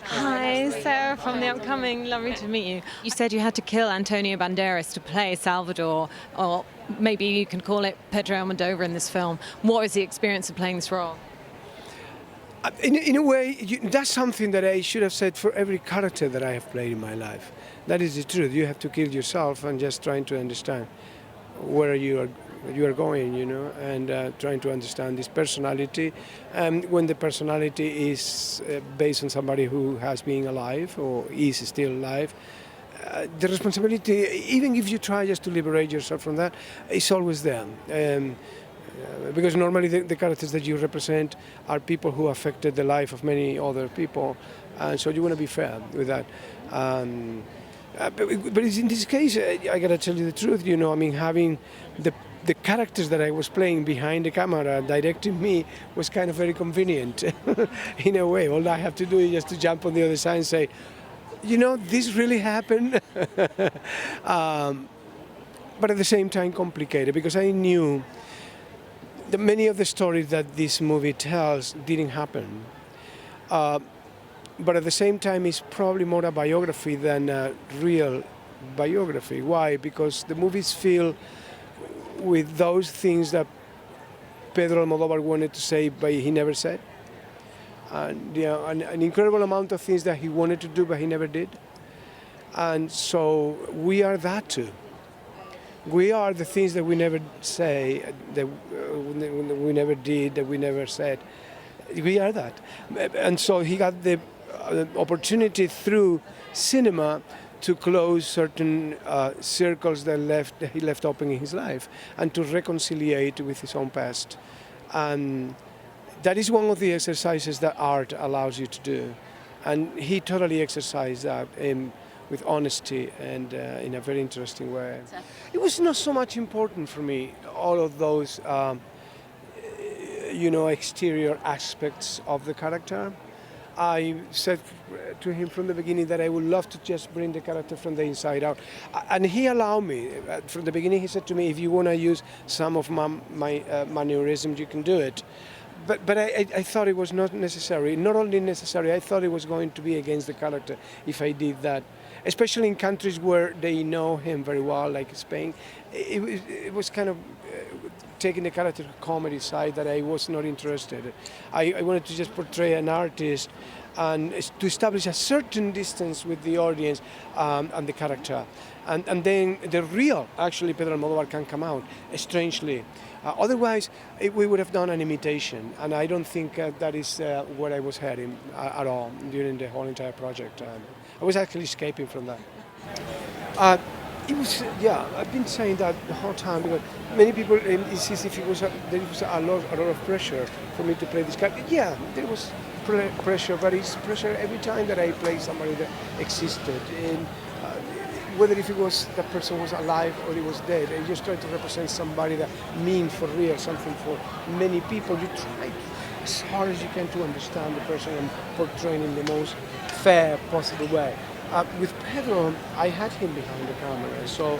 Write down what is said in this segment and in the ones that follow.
Hi, Sarah from the upcoming. Lovely to meet you. You said you had to kill Antonio Banderas to play Salvador, or maybe you can call it Pedro Almodovar in this film. What was the experience of playing this role? In a way, that's something that I should have said for every character that I have played in my life. That is the truth. You have to kill yourself and just trying to understand where you are going, and trying to understand this personality. When the personality is based on somebody who has been alive or is still alive, the responsibility, even if you try just to liberate yourself from that, is always there. Because normally the characters that you represent are people who affected the life of many other people, and so you want to be fair with that. But in this case, I gotta tell you the truth. Having the characters that I was playing behind the camera directing me was kind of very convenient in a way. All I have to do is just to jump on the other side and say, this really happened. But at the same time complicated, because I knew that many of the stories that this movie tells didn't happen. But at the same time, it's probably more a biography than a real biography. Why? Because the movies feel with those things that Pedro Almodovar wanted to say, but he never said. And an incredible amount of things that he wanted to do, but he never did. And so we are that too. We are the things that we never say, that we never did, that we never said. We are that. And so he got the opportunity through cinema to close certain circles that he left open in his life, and to reconciliate with his own past. And that is one of the exercises that art allows you to do. And he totally exercised that with honesty and in a very interesting way. It was not so much important for me, all of those exterior aspects of the character. I said to him from the beginning that I would love to just bring the character from the inside out. And he allowed me. From the beginning he said to me, if you want to use some of my mannerisms, you can do it. But I thought it was not necessary. Not only necessary, I thought it was going to be against the character if I did that. Especially in countries where they know him very well, like Spain. It was kind of taking the character comedy side that I was not interested. I wanted to just portray an artist and to establish a certain distance with the audience and the character. And then the real, actually, Pedro Almodovar can come out, strangely. Otherwise, we would have done an imitation, and I don't think that is where I was heading at all during the whole entire project. I was actually escaping from that. It was, I've been saying that the whole time, because many people insist if there was a lot of pressure for me to play this character. Yeah, there was pressure, but it's pressure every time that I play somebody that existed. And whether if that person was alive or he was dead, I just try to represent somebody that means for real something for many people. You try as hard as you can to understand the person and portraying in the most fair possible way. With Pedro, I had him behind the camera, so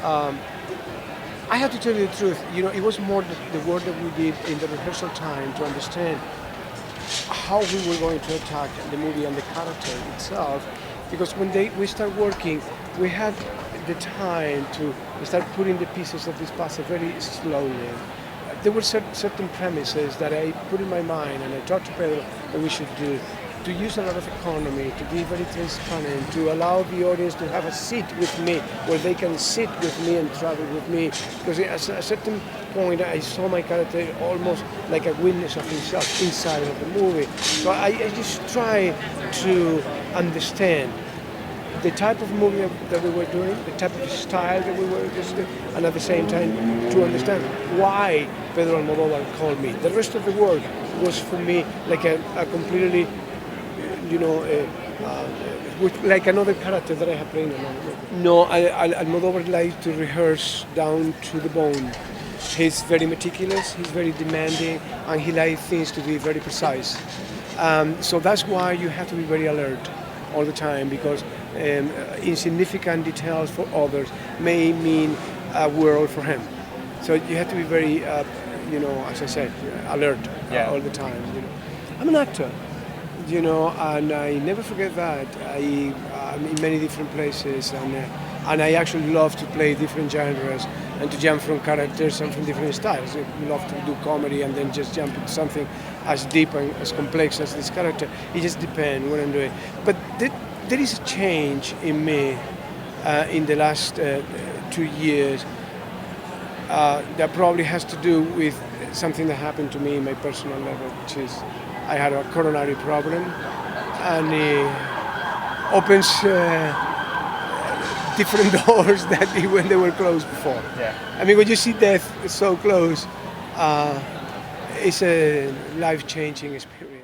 I have to tell you the truth. It was more the work that we did in the rehearsal time to understand how we were going to attack the movie and the character itself. Because when we start working, we had the time to start putting the pieces of this puzzle very slowly. There were certain premises that I put in my mind, and I talked to Pedro that we should do. To use a lot of economy, to be very transparent, to allow the audience to have a seat with me, where they can sit with me and travel with me. Because at a certain point, I saw my character almost like a witness of himself inside of the movie. So I just try to understand the type of movie that we were doing, the type of style that we were doing, and at the same time to understand why Pedro Almodovar called me. The rest of the work was for me like a completely like another character that I have played in another movie. No, Almodovar likes to rehearse down to the bone. He's very meticulous, he's very demanding, and he likes things to be very precise. So that's why you have to be very alert all the time, because insignificant details for others may mean a world for him. So you have to be very, as I said, alert all the time. I'm an actor. you know, and I never forget that. I'm in many different places, and I actually love to play different genres and to jump from characters and from different styles. I love to do comedy and then just jump into something as deep and as complex as this character. It just depends what I'm doing. But there is a change in me in the last 2 years that probably has to do with something that happened to me in my personal level, which is I had a coronary problem, and it opens different doors that when they were closed before. Yeah. I mean, when you see death so close, it's a life-changing experience.